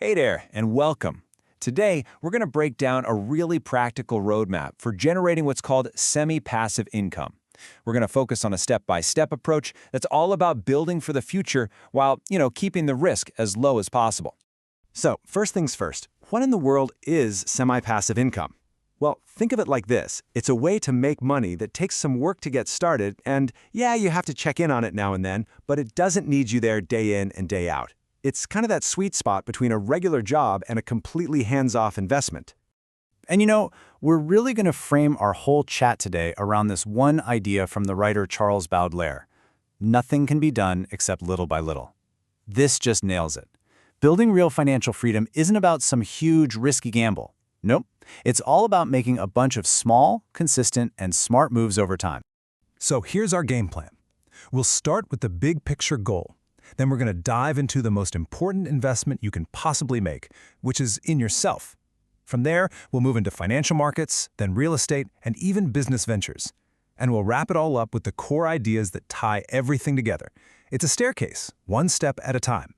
Hey there, and welcome. Today, we're going to break down a really practical roadmap for generating what's called semi-passive income. We're going to focus on a step-by-step approach that's all about building for the future while, keeping the risk as low as possible. So, first things first, what in the world is semi-passive income? Well, think of it like this. It's a way to make money that takes some work to get started, and yeah, you have to check in on it now and then, but it doesn't need you there day in and day out. It's kind of that sweet spot between a regular job and a completely hands-off investment. And we're really going to frame our whole chat today around this one idea from the writer Charles Baudelaire. Nothing can be done except little by little. This just nails it. Building real financial freedom isn't about some huge, risky gamble. Nope. It's all about making a bunch of small, consistent, and smart moves over time. So here's our game plan. We'll start with the big picture goal. Then we're going to dive into the most important investment you can possibly make, which is in yourself. From there, we'll move into financial markets, then real estate, and even business ventures. And we'll wrap it all up with the core ideas that tie everything together. It's a staircase, one step at a time.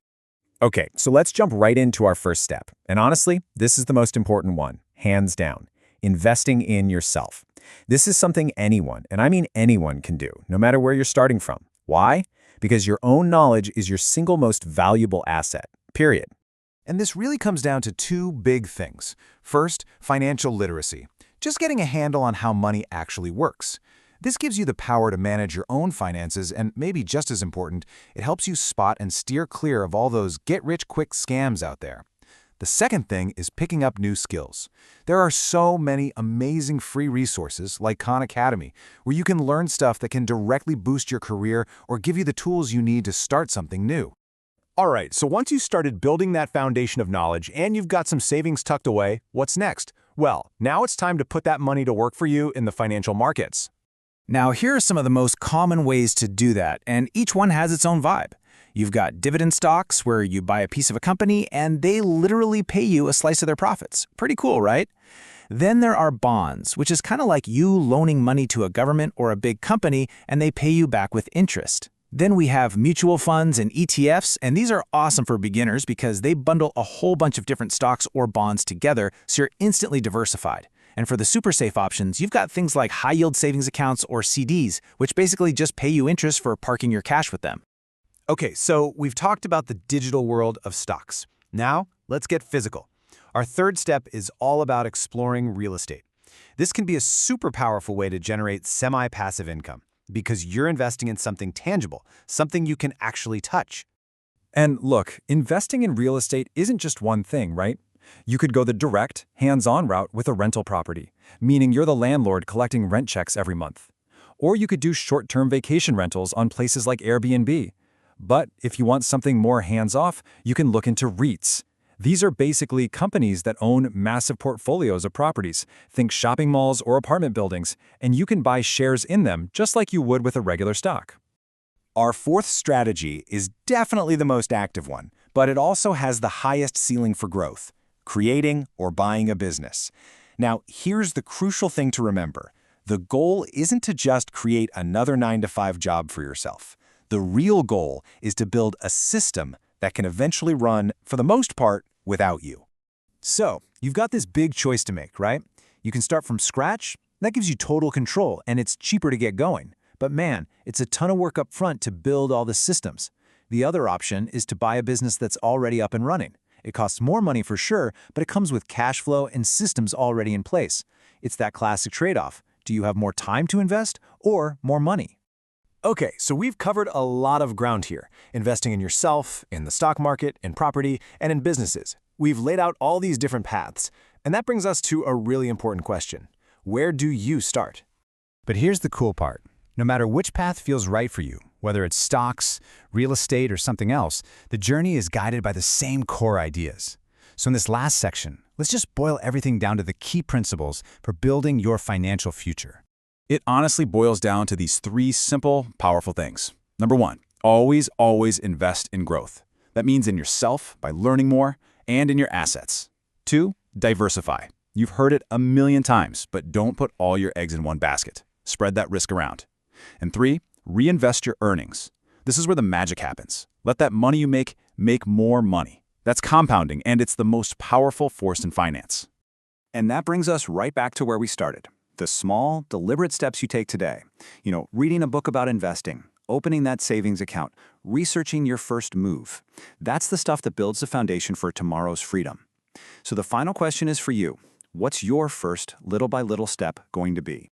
Okay, so let's jump right into our first step. And honestly, this is the most important one, hands down. Investing in yourself. This is something anyone, and I mean anyone, can do, no matter where you're starting from. Why? Because your own knowledge is your single most valuable asset, period. And this really comes down to two big things. First, financial literacy. Just getting a handle on how money actually works. This gives you the power to manage your own finances, and maybe just as important, it helps you spot and steer clear of all those get-rich-quick scams out there. The second thing is picking up new skills. There are so many amazing free resources like Khan Academy, where you can learn stuff that can directly boost your career or give you the tools you need to start something new. All right, so once you started building that foundation of knowledge and you've got some savings tucked away, what's next? Well, now it's time to put that money to work for you in the financial markets. Now, here are some of the most common ways to do that, and each one has its own vibe. You've got dividend stocks, where you buy a piece of a company and they literally pay you a slice of their profits. Pretty cool, right? Then there are bonds, which is kind of like you loaning money to a government or a big company and they pay you back with interest. Then we have mutual funds and ETFs, and these are awesome for beginners because they bundle a whole bunch of different stocks or bonds together, so you're instantly diversified. And for the super safe options, you've got things like high-yield savings accounts or CDs, which basically just pay you interest for parking your cash with them. Okay, so we've talked about the digital world of stocks. Now, let's get physical. Our third step is all about exploring real estate. This can be a super powerful way to generate semi-passive income because you're investing in something tangible, something you can actually touch. And look, investing in real estate isn't just one thing, right? You could go the direct, hands-on route with a rental property, meaning you're the landlord collecting rent checks every month. Or you could do short-term vacation rentals on places like Airbnb. But if you want something more hands-off, you can look into REITs. These are basically companies that own massive portfolios of properties. Think shopping malls or apartment buildings, and you can buy shares in them just like you would with a regular stock. Our fourth strategy is definitely the most active one, but it also has the highest ceiling for growth: creating or buying a business. Now, here's the crucial thing to remember. The goal isn't to just create another 9-to-5 job for yourself. The real goal is to build a system that can eventually run, for the most part, without you. So, you've got this big choice to make, right? You can start from scratch. That gives you total control, and it's cheaper to get going. But man, it's a ton of work up front to build all the systems. The other option is to buy a business that's already up and running. It costs more money for sure, but it comes with cash flow and systems already in place. It's that classic trade-off. Do you have more time to invest or more money? Okay, so we've covered a lot of ground here, investing in yourself, in the stock market, in property, and in businesses. We've laid out all these different paths, and that brings us to a really important question. Where do you start? But here's the cool part. No matter which path feels right for you, whether it's stocks, real estate, or something else, the journey is guided by the same core ideas. So in this last section, let's just boil everything down to the key principles for building your financial future. It honestly boils down to these three simple, powerful things. Number one, always invest in growth. That means in yourself by learning more and in your assets. Two, diversify. You've heard it a million times, but don't put all your eggs in one basket. Spread that risk around. And three, reinvest your earnings. This is where the magic happens. Let that money you make more money. That's compounding, and it's the most powerful force in finance. And that brings us right back to where we started. The small, deliberate steps you take today. Reading a book about investing, opening that savings account, researching your first move. That's the stuff that builds the foundation for tomorrow's freedom. So the final question is for you. What's your first little by little step going to be?